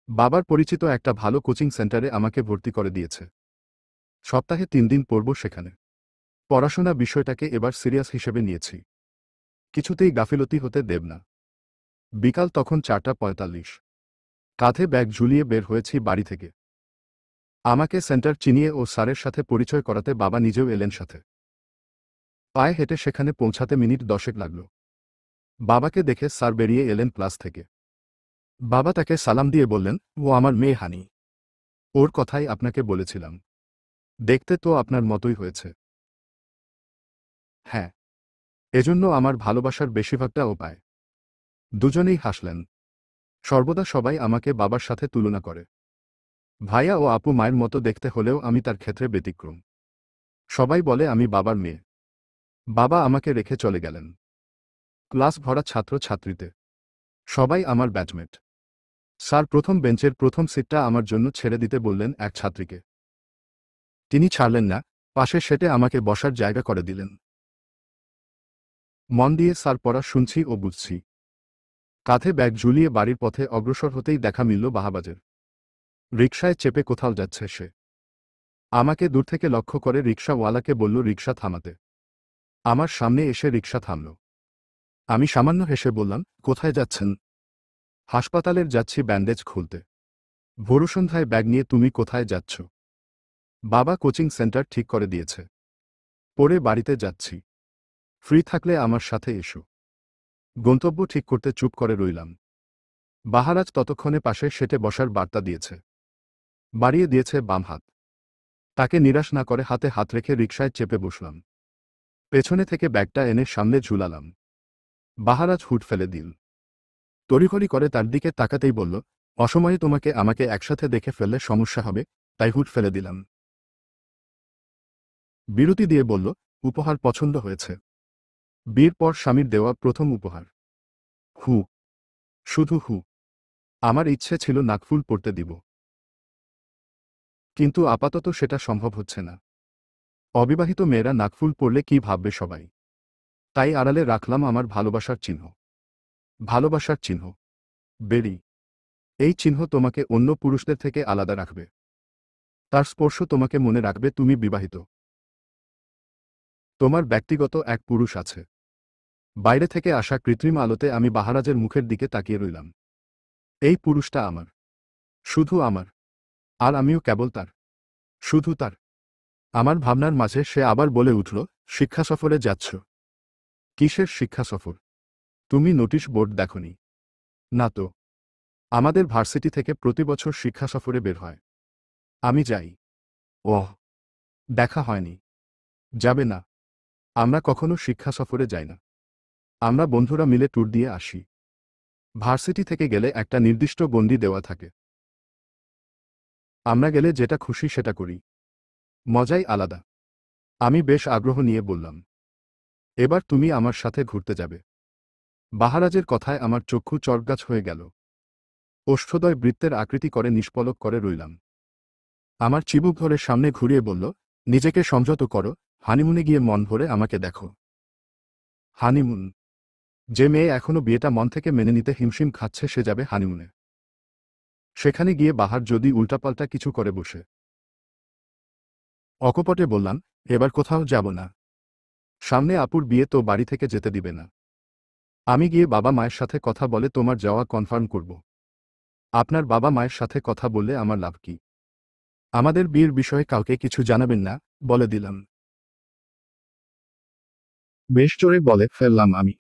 বাবার পরিচিত একটা ভালো কোচিং সেন্টারে আমাকে ভর্তি করে দিয়েছে। সপ্তাহে 3 দিন পড়ব সেখানে। পড়াশোনা বিষয়টাকে এবার সিরিয়াস হিসেবে নিয়েছি। কিছুতেই গাফিলতি হতে দেব না। বিকাল তখন 4:45। কাঁধে ব্যাগ ঝুলিয়ে বের হয়েছি বাড়ি থেকে। আমাকে সেন্টার চিনিয়ে ও স্যারের সাথে পরিচয় করাতে বাবা নিজেও এলেন সাথে। পায়ে হেঁটে সেখানে পৌঁছাতে মিনিট 10 লাগল। বাবাকে দেখে স্যার বেরিয়ে এলেন ক্লাস থেকে। বাবা তাকে সালাম দিয়ে বললেন, ও আমার মেয়ে হানি। ওর কথাই আপনাকে বলেছিলাম। দেখতে তো আপনার মতোই হয়েছে। হ্যাঁ, এজন্য আমার ভালোবাসার বেশিরভাগটা ও পায়। দুজনেই হাসলেন। সর্বদা সবাই আমাকে বাবার সাথে তুলনা করে। ভাইয়া ও আপু মায়ের মতো দেখতে হলেও আমি তার ক্ষেত্রে ব্যতিক্রম। সবাই বলে আমি বাবার মেয়ে। বাবা আমাকে রেখে চলে গেলেন। ক্লাস ভরা ছাত্র ছাত্রীতে। সবাই আমার ব্যাচমেট। স্যার প্রথম বেঞ্চের প্রথম সিটটা আমার জন্য ছেড়ে দিতে বললেন এক ছাত্রীকে। তিনি ছাড়লেন না, পাশে সেটে আমাকে বসার জায়গা করে দিলেন। মন দিয়ে স্যার পড়া শুনছি ও বুঝছি। কাঁধে ব্যাগ ঝুলিয়ে বাড়ির পথে অগ্রসর হতেই দেখা মিলল বাহাবাজের। রিকশায় চেপে কোথাও যাচ্ছে সে। আমাকে দূর থেকে লক্ষ্য করে রিকশাওয়ালাকে বলল রিকশা থামাতে। আমার সামনে এসে রিকশা থামল। আমি সামান্য হেসে বললাম, কোথায় যাচ্ছেন? হাসপাতালের যাচ্ছি ব্যান্ডেজ খুলতে। ভোরসন্ধ্যায় ব্যাগ নিয়ে তুমি কোথায় যাচ্ছ? বাবা কোচিং সেন্টার ঠিক করে দিয়েছে। পরে বাড়িতে যাচ্ছি। ফ্রি থাকলে আমার সাথে এসো। গন্তব্য ঠিক করতে চুপ করে রইলাম। বাহারাজ ততক্ষণে পাশে সেটে বসার বার্তা দিয়েছে। বাড়িয়ে দিয়েছে বাম হাত। তাকে নিরাশ না করে হাতে হাত রেখে রিকশায় চেপে বসলাম। পেছনে থেকে ব্যাগটা এনে সামনে ঝুলালাম। বাহারাজ হুট ফেলে দিল। তড়িঘড়ি করে তার দিকে তাকাতেই বলল, অসময়ে তোমাকে আমাকে একসাথে দেখে ফেললে সমস্যা হবে, তাই হুট ফেলে দিলাম। বিরতি দিয়ে বলল, উপহার পছন্দ হয়েছে। বিয়ের পর স্বামীর দেওয়া প্রথম উপহার। হু, শুধু হু। আমার ইচ্ছে ছিল নাকফুল পরতে দিব। কিন্তু আপাতত সেটা সম্ভব হচ্ছে না। অবিবাহিত মেয়েরা নাকফুল পরলে কি ভাববে সবাই? তাই আড়ালে রাখলাম আমার ভালোবাসার চিহ্ন। ভালোবাসার চিহ্ন। বেরি। এই চিহ্ন তোমাকে অন্য পুরুষদের থেকে আলাদা রাখবে। তার স্পর্শ তোমাকে মনে রাখবে তুমি বিবাহিত। তোমার ব্যক্তিগত এক পুরুষ আছে। বাইরে থেকে আসা কৃত্রিম আলোতে আমি বাহারাজের মুখের দিকে তাকিয়ে রইলাম। এই পুরুষটা আমার। শুধু আমার। আর আমিও কেবল তার। শুধু তার। আমার ভাবনার মাঝে সে আবার বলে উঠল, শিক্ষা সফরে যাচ্ছ? কিসের শিক্ষা সফর? তুমি নোটিশ বোর্ড দেখনি? না তো। আমাদের ভার্সিটি থেকে প্রতি বছর শিক্ষা সফরে বের হয়। আমি যাই। ওহ, দেখা হয়নি। যাবে না? আমরা কখনো শিক্ষা সফরে যাই না। আমরা বন্ধুরা মিলে ট্যুর দিয়ে আসি। ভার্সিটি থেকে গেলে একটা নির্দিষ্ট গণ্ডি দেওয়া থাকে। আমরা গেলে যেটা খুশি সেটা করি। মজাই আলাদা। আমি বেশ আগ্রহ নিয়ে বললাম, এবার তুমি আমার সাথে ঘুরতে যাবে? বাহারাজের কথায় আমার চক্ষু চড়গাছ হয়ে গেল। ওষ্ঠদয় বৃত্তের আকৃতি করে নিষ্পলক করে রইলাম। আমার চিবুক ধরে সামনে ঘুরিয়ে বলল, নিজেকে সংযত করো, হানিমুনে গিয়ে মন ভরে আমাকে দেখো। হানিমুন? যে মেয়ে এখনো বিয়েটা মন থেকে মেনে নিতে হিমশিম খাচ্ছে সে যাবে হানিমুনে? সেখানে গিয়ে বাহার যদি উল্টাপাল্টা কিছু করে বসে? অকপটে বললাম, এবার কোথাও যাব না। সামনে আপুর বিয়ে, তো বাড়ি থেকে যেতে দিবে না। আমি গিয়ে বাবা মায়ের সাথে কথা বলে তোমার যাওয়া কনফার্ম করব। আপনার বাবা মায়ের সাথে কথা বললে আমার লাভ কি? আমাদের বিয়ের বিষয়ে কাউকে কিছু জানাবেন না, বলে দিলাম। বেশ জোরে বলে ফেললাম আমি।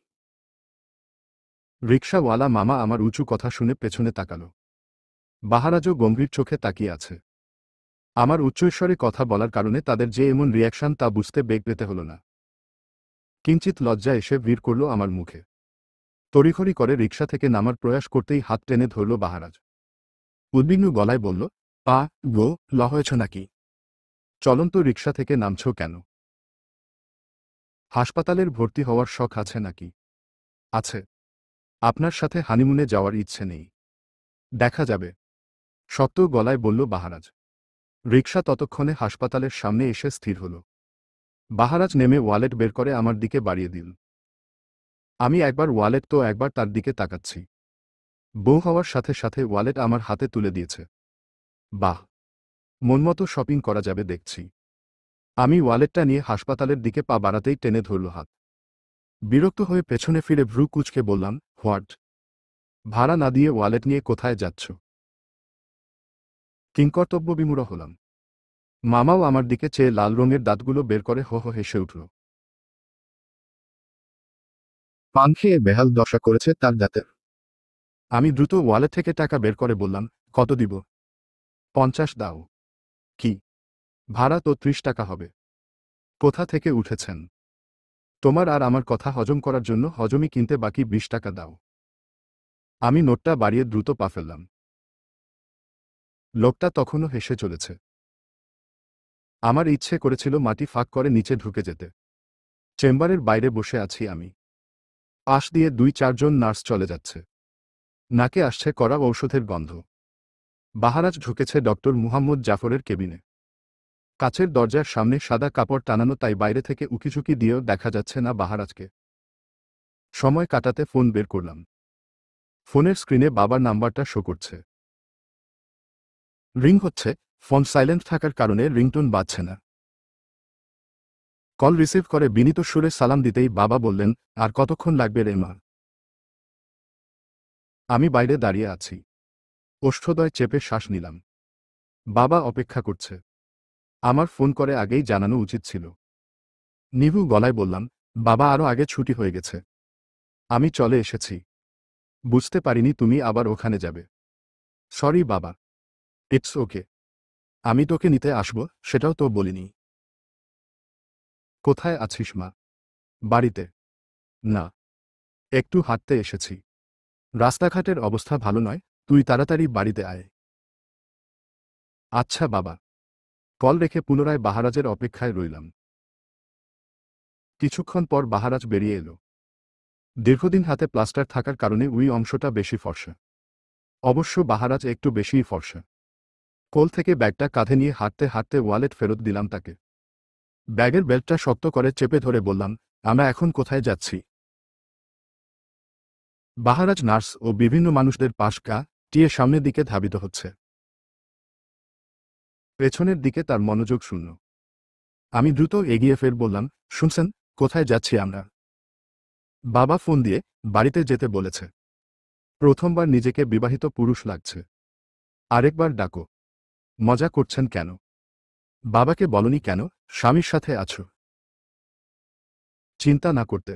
রিকশাওয়ালা মামা আমার উঁচু কথা শুনে পেছনে তাকালো। বাহারাজও গম্ভীর চোখে তাকিয়ে আছে। আমার উচ্চৈস্বরে কথা বলার কারণে তাদের যে এমন রিয়াকশন তা বুঝতে বেগ পেতে হল না। কিঞ্চিত লজ্জা এসে ভিড় করল আমার মুখে। তড়িঘড়ি করে রিকশা থেকে নামার প্রয়াস করতেই হাত টেনে ধরল বাহারাজ। উদ্বিগ্ন গলায় বলল, পা গো ল হয়েছ নাকি? চলন্ত রিকশা থেকে নামছ কেন? হাসপাতালের ভর্তি হওয়ার শখ আছে নাকি? আছে। আপনার সাথে হানিমুনে যাওয়ার ইচ্ছে নেই। দেখা যাবে। শক্ত গলায় বলল বাহারাজ। রিকশা ততক্ষণে হাসপাতালের সামনে এসে স্থির হল। বাহারাজ নেমে ওয়ালেট বের করে আমার দিকে বাড়িয়ে দিল। আমি একবার ওয়ালেট তো একবার তার দিকে তাকাচ্ছি। বউ হওয়ার সাথে সাথে ওয়ালেট আমার হাতে তুলে দিয়েছে। বাহ, মনমতো শপিং করা যাবে দেখছি। আমি ওয়ালেটটা নিয়ে হাসপাতালের দিকে পা বাড়াতেই টেনে ধরল হাত। বিরক্ত হয়ে পেছনে ফিরে ভ্রু কুঁচকে বললাম, হোয়াট? ভাড়া না দিয়ে ওয়ালেট নিয়ে কোথায় যাচ্ছ? কিংকর্তব্যবিমূঢ় হলাম। মামাও আমার দিকে চেয়ে লাল রঙের দাঁতগুলো বের করে হো হো হেসে উঠল। পান খেয়ে বেহাল দশা করেছে তার দাঁতের। আমি দ্রুত ওয়ালেট থেকে টাকা বের করে বললাম, কত দিব? 50 দাও। কি? ভাড়া তো 30 টাকা হবে। কোথা থেকে উঠেছেন? তোমার আর আমার কথা হজম করার জন্য হজমি কিনতে বাকি 20 টাকা দাও। আমি নোটটা বাড়িয়ে দ্রুত পা ফেললাম। লোকটা তখনও হেসে চলেছে। আমার ইচ্ছে করেছিল মাটি ফাঁক করে নিচে ঢুকে যেতে। চেম্বারের বাইরে বসে আছি আমি। পাশ দিয়ে 2-4 জন নার্স চলে যাচ্ছে। নাকে আসছে কড়া ঔষধের গন্ধ। বাহারাজ ঢুকেছে ডক্টর মুহাম্মদ জাফরের কেবিনে। কাচের দরজার সামনে সাদা কাপড় টানানো, তাই বাইরে থেকে উকিঝুঁকি দিয়েও দেখা যাচ্ছে না বাহারাজকে। সময় কাটাতে ফোন বের করলাম। ফোনের স্ক্রিনে বাবার নাম্বারটা শো করছে। রিং হচ্ছে, ফোন সাইলেন্ট থাকার কারণে রিংটোন বাজছে না। কল রিসিভ করে বিনীত সুরে সালাম দিতেই বাবা বললেন, আর কতক্ষণ লাগবে রে মা? আমি বাইরে দাঁড়িয়ে আছি। ওষ্ঠদয় চেপে শ্বাস নিলাম। বাবা অপেক্ষা করছে। আমার ফোন করে আগেই জানানো উচিত ছিল। নিভু গলায় বললাম, বাবা আরও আগে ছুটি হয়ে গেছে। আমি চলে এসেছি। বুঝতে পারিনি তুমি আবার ওখানে যাবে। সরি বাবা। It's okay. আমি তোকে নিতে আসব সেটাও তো বলিনি। কোথায় আছিস মা? বাড়িতে। না, একটু হাঁটতে এসেছি। রাস্তাঘাটের অবস্থা ভালো নয়, তুই তাড়াতাড়ি বাড়িতে আয়। আচ্ছা বাবা। কল রেখে পুনরায় বাহারাজের অপেক্ষায় রইলাম। কিছুক্ষণ পর বাহারাজ বেরিয়ে এলো। দীর্ঘদিন হাতে প্লাস্টার থাকার কারণে ওই অংশটা বেশি ফর্সা। অবশ্য বাহারাজ একটু বেশিই ফর্সা। কোল থেকে ব্যাগটা কাঁধে নিয়ে হাঁটতে হাঁটতে ওয়ালেট ফেরত দিলাম তাকে। ব্যাগের বেল্টটা শক্ত করে চেপে ধরে বললাম, আমরা এখন কোথায় যাচ্ছি? বাহারাজ নার্স ও বিভিন্ন মানুষদের পাশ টিয়ে সামনের দিকে ধাবিত হচ্ছে। পেছনের দিকে তার মনোযোগ শূন্য। আমি দ্রুত এগিয়ে ফের বললাম, শুনছেন, কোথায় যাচ্ছি আমরা? বাবা ফোন দিয়ে বাড়িতে যেতে বলেছে। প্রথমবার নিজেকে বিবাহিত পুরুষ লাগছে। আরেকবার ডাকো। মজা করছেন কেন? বাবাকে বলনি কেন স্বামীর সাথে আছো? চিন্তা না করতে।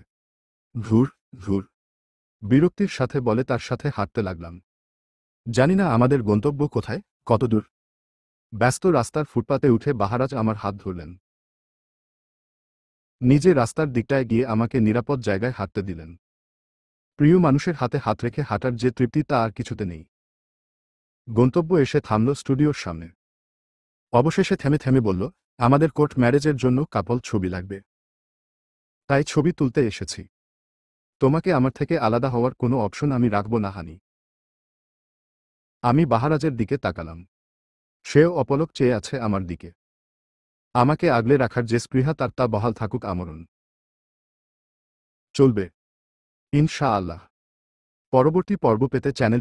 ঘুর ঘুর। বিরক্তির সাথে বলে তার সাথে হাঁটতে লাগলাম। জানি না আমাদের গন্তব্য কোথায়, কতদূর। ব্যস্ত রাস্তার ফুটপাতে উঠে বাহারাজ আমার হাত ধরলেন। নিজে রাস্তার দিকটায় গিয়ে আমাকে নিরাপদ জায়গায় হাঁটতে দিলেন। প্রিয় মানুষের হাতে হাত রেখে হাঁটার যে তৃপ্তি তা আর কিছুতে নেই। গন্তব্য এসে থামল স্টুডিওর সামনে। অবশেষে থেমে থেমে বলল, আমাদের কোর্ট ম্যারেজের জন্য কাপল ছবি লাগবে। তাই ছবি তুলতে এসেছি। তোমাকে আমার থেকে আলাদা হওয়ার কোনো অপশন আমি রাখব না হানি। আমি বাহারাজের দিকে তাকালাম। সেও অপলক চেয়ে আছে আমার দিকে। আমাকে আগলে রাখার যে স্পৃহা তার তা বহাল থাকুক আমরণ। চলবে ইনশাআল্লাহ। পরবর্তী পর্ব পেতে চ্যানেল